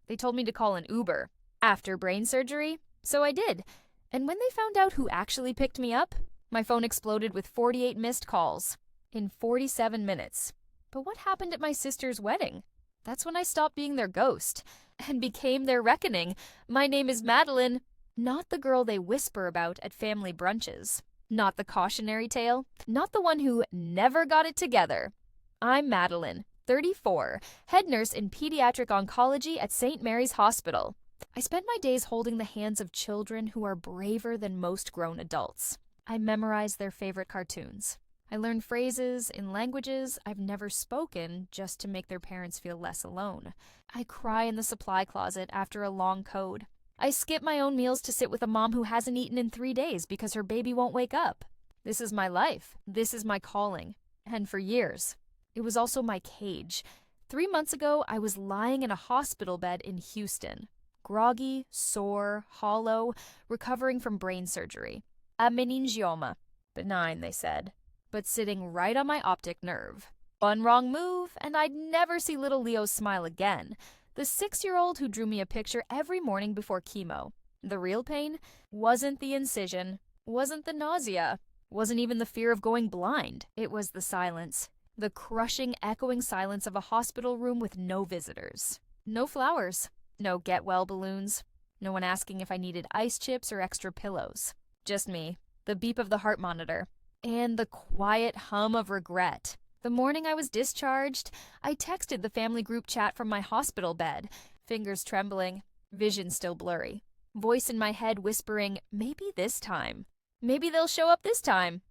They told me to call an Uber after brain surgery, so I did. And when they found out who actually picked me up, my phone exploded with 48 missed calls in 47 minutes. But what happened at my sister's wedding? That's when I stopped being their ghost and became their reckoning. My name is Madeline, not the girl they whisper about at family brunches. Not the cautionary tale, not the one who never got it together. I'm Madeline, 34, head nurse in pediatric oncology at St. Mary's Hospital. I spend my days holding the hands of children who are braver than most grown adults. I memorize their favorite cartoons. I learn phrases in languages I've never spoken just to make their parents feel less alone. I cry in the supply closet after a long code. I skip my own meals to sit with a mom who hasn't eaten in 3 days because her baby won't wake up. This is my life. This is my calling. And for years, it was also my cage. 3 months ago, I was lying in a hospital bed in Houston. Groggy, sore, hollow, recovering from brain surgery. A meningioma. Benign, they said, but sitting right on my optic nerve. One wrong move, and I'd never see little Leo's smile again. The 6-year-old who drew me a picture every morning before chemo. The real pain wasn't the incision, wasn't the nausea, wasn't even the fear of going blind. It was the silence. The crushing, echoing silence of a hospital room with no visitors. No flowers. No get-well balloons. No one asking if I needed ice chips or extra pillows. Just me, the beep of the heart monitor, and the quiet hum of regret. The morning I was discharged, I texted the family group chat from my hospital bed, fingers trembling, vision still blurry. Voice in my head whispering, maybe this time. Maybe they'll show up this time.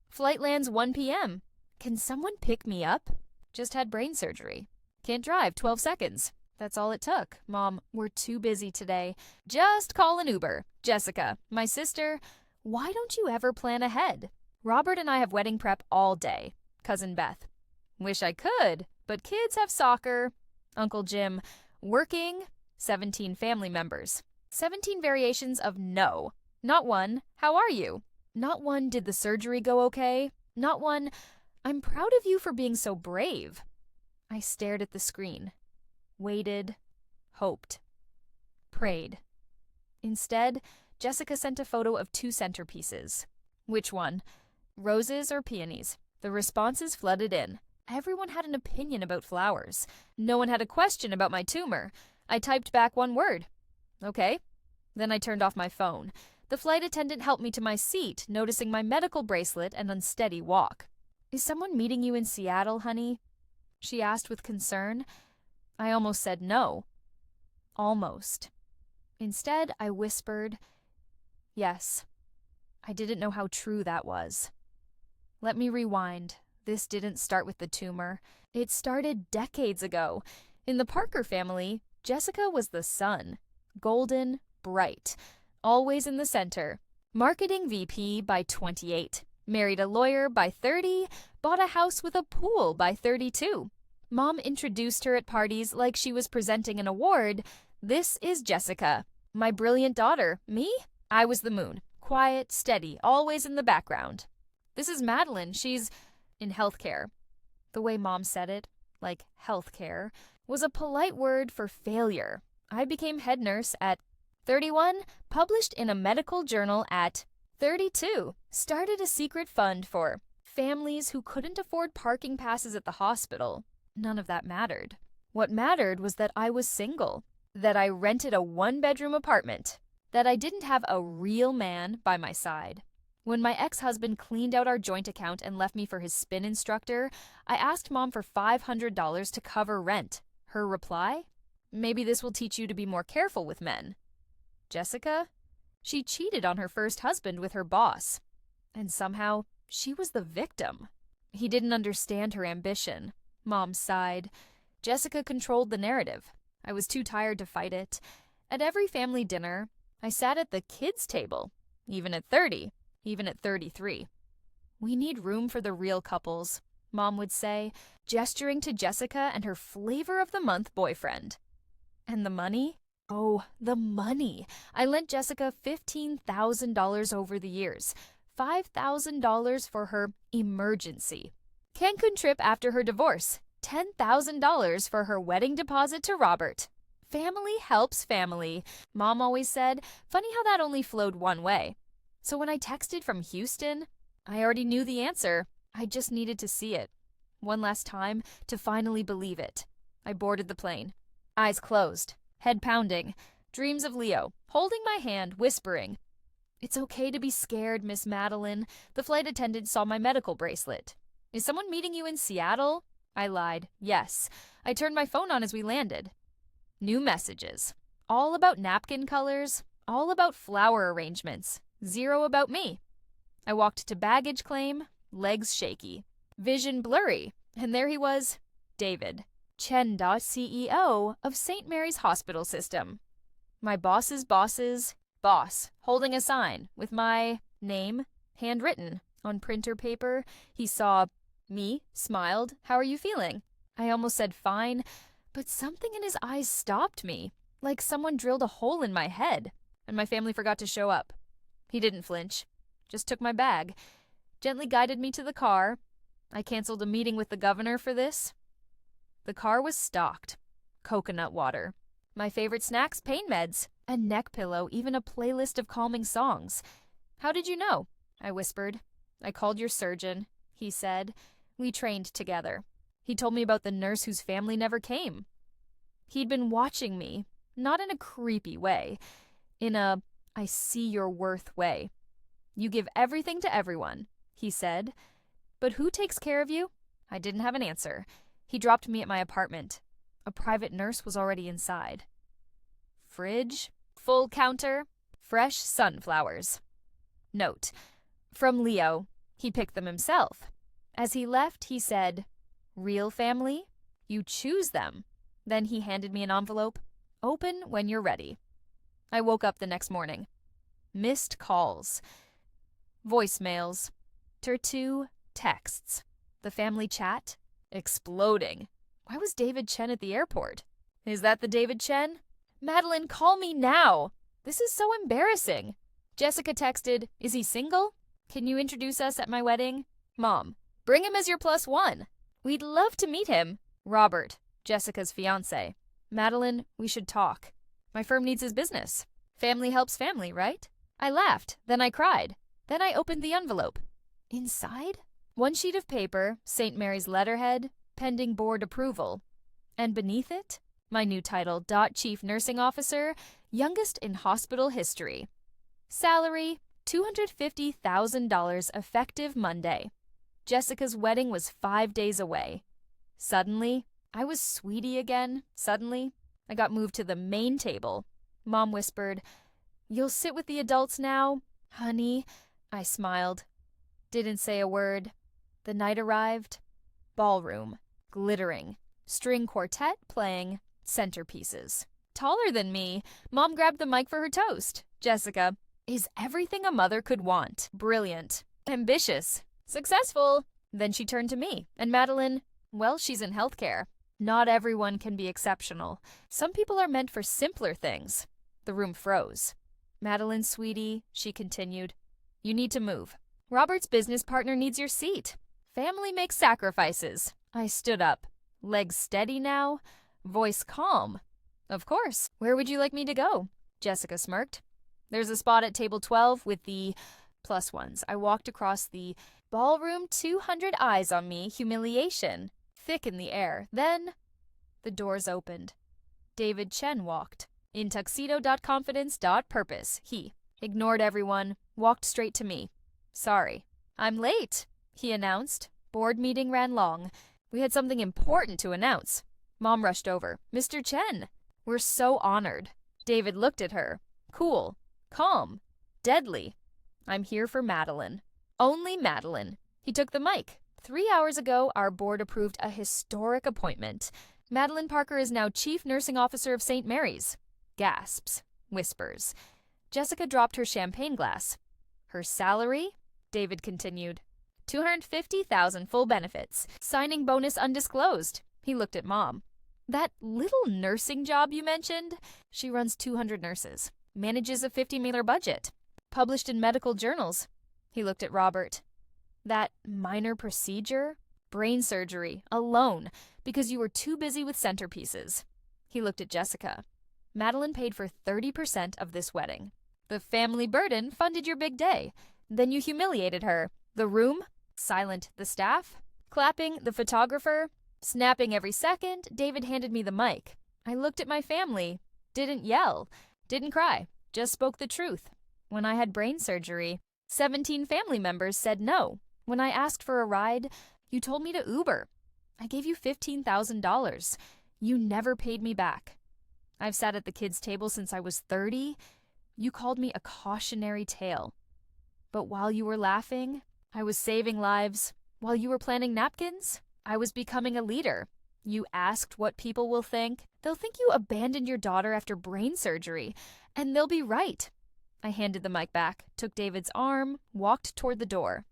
Flight lands 1 p.m. Can someone pick me up? Just had brain surgery. Can't drive 12 seconds. That's all it took. Mom, we're too busy today. Just call an Uber. Jessica, my sister, why don't you ever plan ahead? Robert and I have wedding prep all day. Cousin Beth, wish I could, but kids have soccer. Uncle Jim, working. 17 family members. 17 variations of no. Not one, how are you? Not one, did the surgery go okay? Not one, I'm proud of you for being so brave. I stared at the screen. Waited, hoped, prayed. Instead, Jessica sent a photo of 2 centerpieces. Which one? Roses or peonies? The responses flooded in. Everyone had an opinion about flowers. No one had a question about my tumor. I typed back one word. Okay. Then I turned off my phone. The flight attendant helped me to my seat, noticing my medical bracelet and unsteady walk. Is someone meeting you in Seattle, honey? She asked with concern. I almost said no. Almost. Instead, I whispered, yes. I didn't know how true that was. Let me rewind. This didn't start with the tumor. It started decades ago. In the Parker family, Jessica was the sun. Golden, bright, always in the center. Marketing VP by 28. Married a lawyer by 30. Bought a house with a pool by 32. Mom introduced her at parties like she was presenting an award. This is Jessica, my brilliant daughter. Me? I was the moon. Quiet, steady, always in the background. This is Madeline. She's in healthcare. The way Mom said it, like healthcare, was a polite word for failure. I became head nurse at 31, published in a medical journal at 32, started a secret fund for families who couldn't afford parking passes at the hospital. None of that mattered. What mattered was that I was single, that I rented a 1-bedroom apartment, that I didn't have a real man by my side. When my ex-husband cleaned out our joint account and left me for his spin instructor, I asked Mom for $500 to cover rent. Her reply? Maybe this will teach you to be more careful with men. Jessica? She cheated on her first husband with her boss. And somehow, she was the victim. He didn't understand her ambition. Mom sighed. Jessica controlled the narrative. I was too tired to fight it. At every family dinner, I sat at the kids' table, even at 30, even at 33. We need room for the real couples, Mom would say, gesturing to Jessica and her flavor of the month boyfriend. And the money? Oh, the money. I lent Jessica $15,000 over the years. $5,000 for her emergency Cancun trip after her divorce, $10,000 for her wedding deposit to Robert, Family helps family, Mom always said. Funny how that only flowed one way. So when I texted from Houston, I already knew the answer. I just needed to see it. One last time to finally believe it. I boarded the plane. Eyes closed, head pounding, dreams of Leo, holding my hand, whispering, "It's okay to be scared, Miss Madeline." The flight attendant saw my medical bracelet. "Is someone meeting you in Seattle?" I lied. Yes. I turned my phone on as we landed. New messages. All about napkin colors, all about flower arrangements, zero about me. I walked to baggage claim, legs shaky, vision blurry, and there he was, David Chen, CEO of St. Mary's Hospital System. My boss's boss's boss, holding a sign with my name handwritten on printer paper. He saw me, smiled. "How are you feeling?" I almost said fine, but something in his eyes stopped me, like someone drilled a hole in my head, and my family forgot to show up. He didn't flinch, just took my bag, gently guided me to the car. I canceled a meeting with the governor for this. The car was stocked. Coconut water. My favorite snacks, pain meds, a neck pillow, even a playlist of calming songs. "How did you know?" I whispered. "I called your surgeon," he said. We trained together. He told me about the nurse whose family never came. He'd been watching me, not in a creepy way, in a "I see your worth" way. "You give everything to everyone," he said. "But who takes care of you?" I didn't have an answer. He dropped me at my apartment. A private nurse was already inside. Fridge, full counter, fresh sunflowers. Note, from Leo. He picked them himself. As he left, he said, "Real family? You choose them." Then he handed me an envelope. "Open when you're ready." I woke up the next morning. Missed calls. Voicemails. Two texts. The family chat. Exploding. Why was David Chen at the airport? Is that the David Chen? "Madeline, call me now. This is so embarrassing." Jessica texted, "Is he single? Can you introduce us at my wedding?" Mom, "Bring him as your +1. We'd love to meet him." Robert, Jessica's fiancé. "Madeline, we should talk. My firm needs his business. Family helps family, right?" I laughed, then I cried. Then I opened the envelope. Inside? One sheet of paper, St. Mary's letterhead, pending board approval. And beneath it, my new title, Chief Nursing Officer, youngest in hospital history. Salary, $250,000 effective Monday. Jessica's wedding was 5 days away. Suddenly, I was Sweetie again. Suddenly, I got moved to the main table. Mom whispered, "You'll sit with the adults now, honey." I smiled. Didn't say a word. The night arrived. Ballroom. Glittering. String quartet playing. Centerpieces. Taller than me, Mom grabbed the mic for her toast. Jessica, "Is everything a mother could want. Brilliant. Ambitious. Successful." Then she turned to me. "And Madeline, well, she's in healthcare. Not everyone can be exceptional. Some people are meant for simpler things." The room froze. "Madeline, sweetie," she continued, "you need to move. Robert's business partner needs your seat. Family makes sacrifices." I stood up. Legs steady now. Voice calm. "Of course. Where would you like me to go?" Jessica smirked. "There's a spot at table 12 with the +1s. I walked across the ballroom, 200 eyes on me, humiliation, thick in the air. Then the doors opened. David Chen walked. In tuxedo.confidence.purpose, he ignored everyone, walked straight to me. "Sorry, I'm late," he announced. Board meeting ran long. We had something important to announce. Mom rushed over. "Mr. Chen, we're so honored." David looked at her. Cool, calm, deadly. "I'm here for Madeline. Only Madeline." He took the mic. 3 hours ago, our board approved a historic appointment. Madeline Parker is now Chief Nursing Officer of St. Mary's. Gasps. Whispers. Jessica dropped her champagne glass. "Her salary?" David continued. $250,000 full benefits. Signing bonus undisclosed. He looked at Mom. "That little nursing job you mentioned?" She runs 200 nurses. Manages a $50 million budget. Published in medical journals. He looked at Robert. "That minor procedure? Brain surgery. Alone. Because you were too busy with centerpieces." He looked at Jessica. Madeline paid for 30% of this wedding. The family burden funded your big day. Then you humiliated her. The room? Silent the staff. Clapping the photographer. Snapping every second, David handed me the mic. I looked at my family. Didn't yell. Didn't cry. Just spoke the truth. When I had brain surgery, 17 family members said no. When I asked for a ride, you told me to Uber. I gave you $15,000. You never paid me back. I've sat at the kids' table since I was 30. You called me a cautionary tale. But while you were laughing, I was saving lives. While you were planning napkins, I was becoming a leader. You asked what people will think. They'll think you abandoned your daughter after brain surgery, and they'll be right. I handed the mic back, took David's arm, walked toward the door.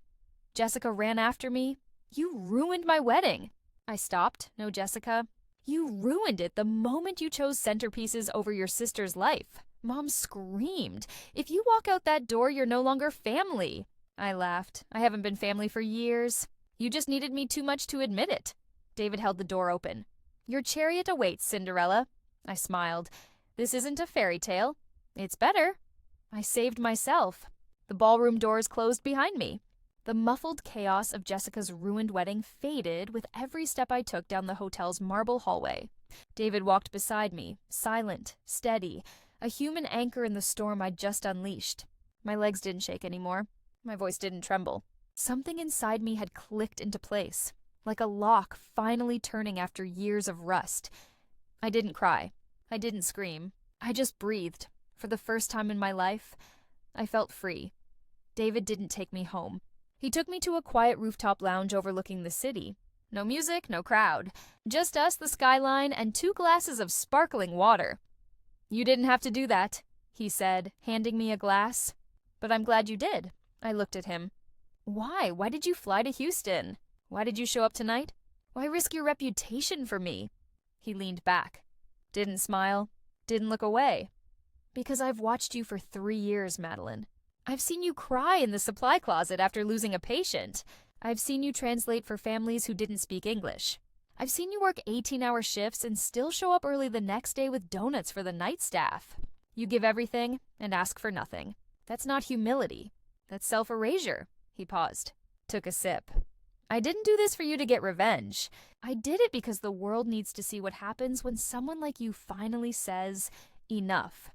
Jessica ran after me. You ruined my wedding. I stopped. No, Jessica. You ruined it the moment you chose centerpieces over your sister's life. Mom screamed. If you walk out that door, you're no longer family. I laughed. I haven't been family for years. You just needed me too much to admit it. David held the door open. Your chariot awaits, Cinderella. I smiled. This isn't a fairy tale. It's better. I saved myself. The ballroom doors closed behind me. The muffled chaos of Jessica's ruined wedding faded with every step I took down the hotel's marble hallway. David walked beside me, silent, steady, a human anchor in the storm I'd just unleashed. My legs didn't shake anymore. My voice didn't tremble. Something inside me had clicked into place, like a lock finally turning after years of rust. I didn't cry. I didn't scream. I just breathed. For the first time in my life, I felt free. David didn't take me home. He took me to a quiet rooftop lounge overlooking the city. No music, no crowd. Just us, the skyline, and 2 glasses of sparkling water. You didn't have to do that, he said, handing me a glass. But I'm glad you did. I looked at him. Why? Why did you fly to Houston? Why did you show up tonight? Why risk your reputation for me? He leaned back. Didn't smile. Didn't look away. Because I've watched you for 3 years, Madeline. I've seen you cry in the supply closet after losing a patient. I've seen you translate for families who didn't speak English. I've seen you work 18-hour shifts and still show up early the next day with donuts for the night staff. You give everything and ask for nothing. That's not humility. That's self-erasure. He paused. Took a sip. I didn't do this for you to get revenge. I did it because the world needs to see what happens when someone like you finally says, enough.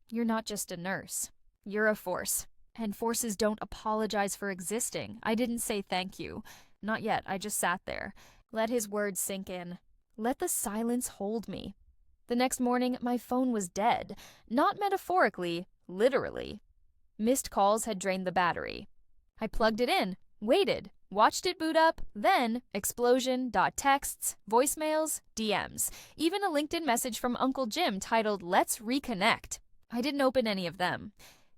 You're not just a nurse. You're a force. And forces don't apologize for existing. I didn't say thank you. Not yet. I just sat there. Let his words sink in. Let the silence hold me. The next morning, my phone was dead. Not metaphorically, literally. Missed calls had drained the battery. I plugged it in, waited, watched it boot up, then explosion, texts, voicemails, DMs, even a LinkedIn message from Uncle Jim titled, "Let's Reconnect." I didn't open any of them.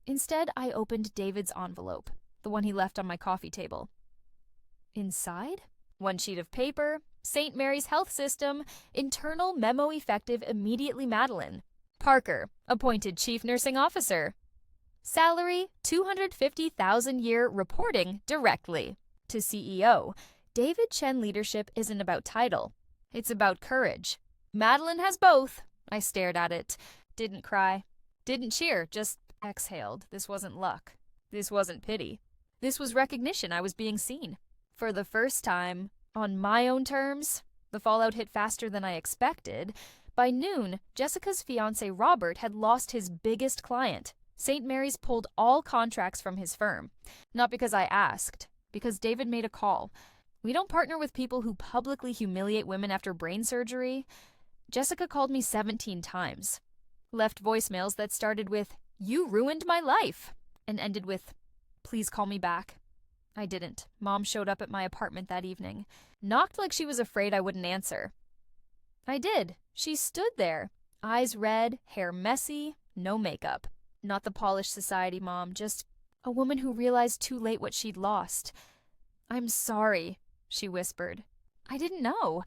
Instead, I opened David's envelope, the one he left on my coffee table. Inside, 1 sheet of paper, St. Mary's Health System, internal memo effective immediately Madeline. Parker, appointed Chief Nursing Officer. Salary, $250,000 year reporting directly. To CEO, David Chen leadership isn't about title. It's about courage. Madeline has both. I stared at it. Didn't cry. Didn't cheer, just exhaled. This wasn't luck. This wasn't pity. This was recognition I was being seen. For the first time, on my own terms, the fallout hit faster than I expected. By noon, Jessica's fiancé Robert had lost his biggest client. St. Mary's pulled all contracts from his firm. Not because I asked, because David made a call. We don't partner with people who publicly humiliate women after brain surgery. Jessica called me 17 times. Left voicemails that started with, "You ruined my life," and ended with, "Please call me back." I didn't. Mom showed up at my apartment that evening. Knocked like she was afraid I wouldn't answer. I did. She stood there. Eyes red, hair messy, no makeup. Not the polished society mom, just a woman who realized too late what she'd lost. "I'm sorry," she whispered. I didn't know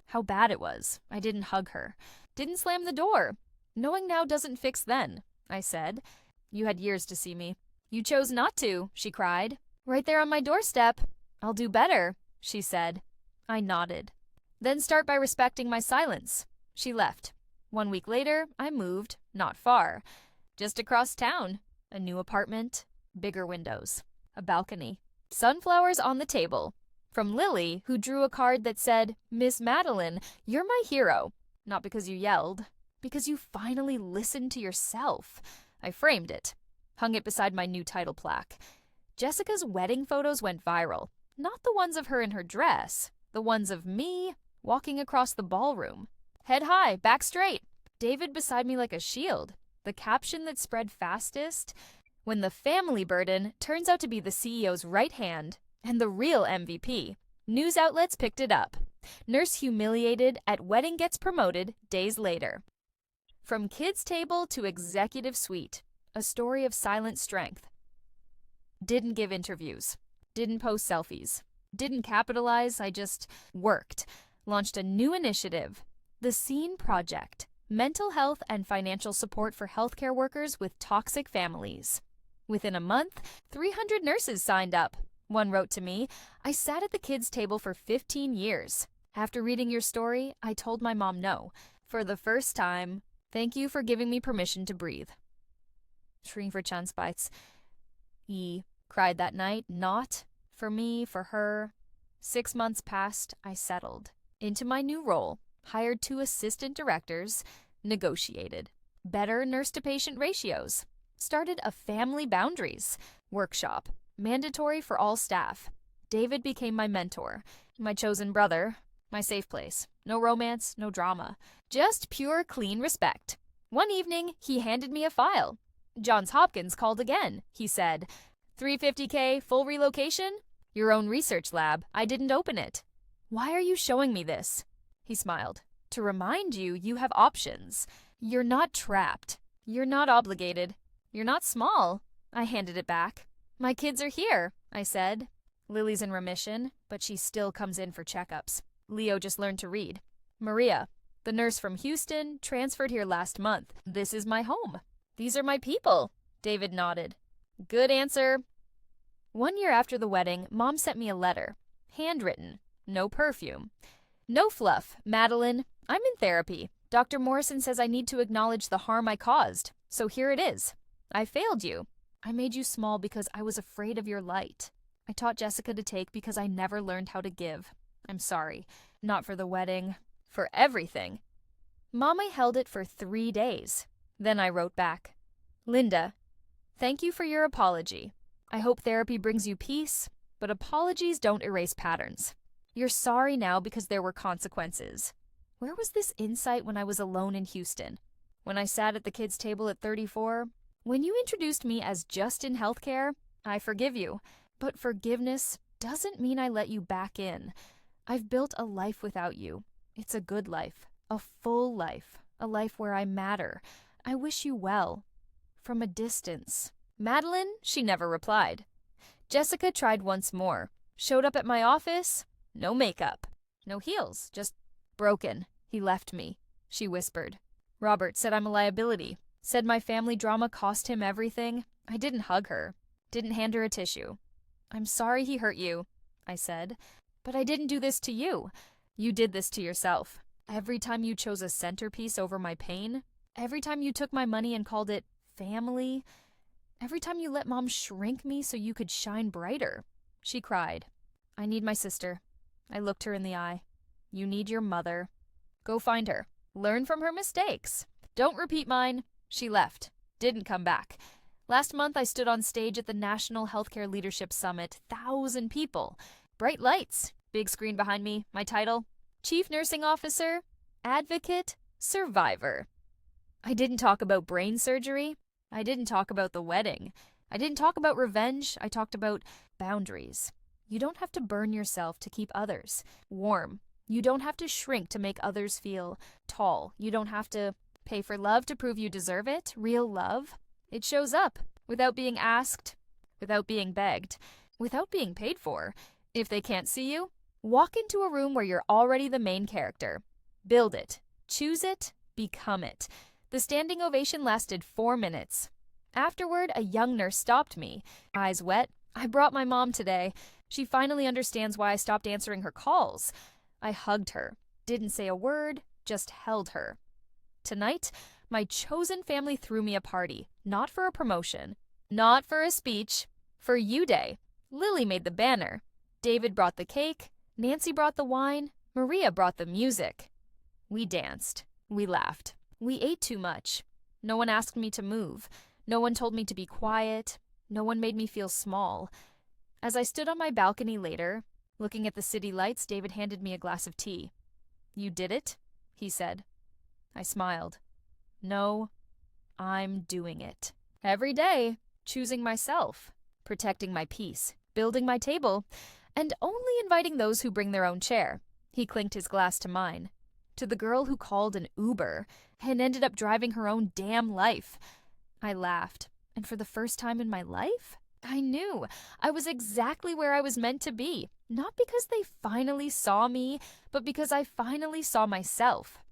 how bad it was. I didn't hug her. Didn't slam the door. Knowing now doesn't fix then, I said. You had years to see me. You chose not to, she cried. Right there on my doorstep. I'll do better, she said. I nodded. Then start by respecting my silence. She left. 1 week later, I moved, not far, just across town. A new apartment, bigger windows, a balcony, sunflowers on the table. From Lily, who drew a card that said, "Miss Madeline, you're my hero." Not because you yelled, because you finally listened to yourself. I framed it, hung it beside my new title plaque. Jessica's wedding photos went viral. Not the ones of her in her dress, the ones of me walking across the ballroom. Head high, back straight. David beside me like a shield. The caption that spread fastest: when the family burden turns out to be the CEO's right hand and the real MVP. News outlets picked it up. Nurse humiliated at wedding gets promoted days later. From kids' table to executive suite, a story of silent strength. Didn't give interviews. Didn't post selfies. Didn't capitalize, I just worked. Launched a new initiative, the Scene Project, mental health and financial support for healthcare workers with toxic families. Within a month, 300 nurses signed up. One wrote to me, "I sat at the kids' table for 15 years. After reading your story, I told my mom no. For the first time, thank you for giving me permission to breathe." Shring for Chanspites. He cried that night, not for me, for her. 6 months passed, I settled into my new role, hired 2 assistant directors, negotiated better nurse-to-patient ratios, started a family boundaries workshop, mandatory for all staff. David became my mentor, my chosen brother, my safe place. No romance, no drama, just pure, clean respect. One evening, he handed me a file. Johns Hopkins called again. He said, "$350K, full relocation? Your own research lab. I didn't open it." "Why are you showing me this?" He smiled. "To remind you, you have options. You're not trapped. You're not obligated. You're not small." I handed it back. "My kids are here," I said. "Lily's in remission, but she still comes in for checkups. Leo just learned to read. Maria, the nurse from Houston, transferred here last month. This is my home. These are my people." David nodded. "Good answer." 1 year after the wedding, Mom sent me a letter. Handwritten. No perfume. "No fluff, Madeline. I'm in therapy. Dr. Morrison says I need to acknowledge the harm I caused. So here it is. I failed you. I made you small because I was afraid of your light. I taught Jessica to take because I never learned how to give. I'm sorry. Not for the wedding. For everything." Mama held it for 3 days. Then I wrote back, "Linda, thank you for your apology. I hope therapy brings you peace, but apologies don't erase patterns. You're sorry now because there were consequences. Where was this insight when I was alone in Houston? When I sat at the kids' table at 34? When you introduced me as just in healthcare? I forgive you, but forgiveness doesn't mean I let you back in. I've built a life without you. It's a good life, a full life, a life where I matter. I wish you well." From a distance. "Madeline?" She never replied. Jessica tried once more. Showed up at my office. No makeup. No heels. Just broken. "He left me," she whispered. "Robert said I'm a liability. Said my family drama cost him everything." I didn't hug her. Didn't hand her a tissue. "I'm sorry he hurt you," I said. "But I didn't do this to you. You did this to yourself. Every time you chose a centerpiece over my pain, every time you took my money and called it family, every time you let Mom shrink me so you could shine brighter." She cried. "I need my sister." I looked her in the eye. "You need your mother. Go find her. Learn from her mistakes. Don't repeat mine." She left. Didn't come back. Last month I stood on stage at the National Healthcare Leadership Summit. 1,000 people. Bright lights. Big screen behind me. My title: Chief Nursing Officer, Advocate, Survivor. I didn't talk about brain surgery. I didn't talk about the wedding. I didn't talk about revenge. I talked about boundaries. You don't have to burn yourself to keep others warm. You don't have to shrink to make others feel tall. You don't have to pay for love to prove you deserve it. Real love, it shows up without being asked, without being begged, without being paid for. If they can't see you, walk into a room where you're already the main character. Build it. Choose it. Become it. The standing ovation lasted 4 minutes. Afterward, a young nurse stopped me, eyes wet. "I brought my mom today. She finally understands why I stopped answering her calls." I hugged her. Didn't say a word, just held her. Tonight, my chosen family threw me a party, not for a promotion, not for a speech, for You Day. Lily made the banner. David brought the cake, Nancy brought the wine, Maria brought the music. We danced. We laughed. We ate too much. No one asked me to move. No one told me to be quiet. No one made me feel small. As I stood on my balcony later, looking at the city lights, David handed me a glass of tea. "You did it?" he said. I smiled. "No, I'm doing it. Every day, choosing myself, protecting my peace, building my table, and only inviting those who bring their own chair." He clinked his glass to mine. "To the girl who called an Uber and ended up driving her own damn life." I laughed, and for the first time in my life, I knew I was exactly where I was meant to be, not because they finally saw me, but because I finally saw myself.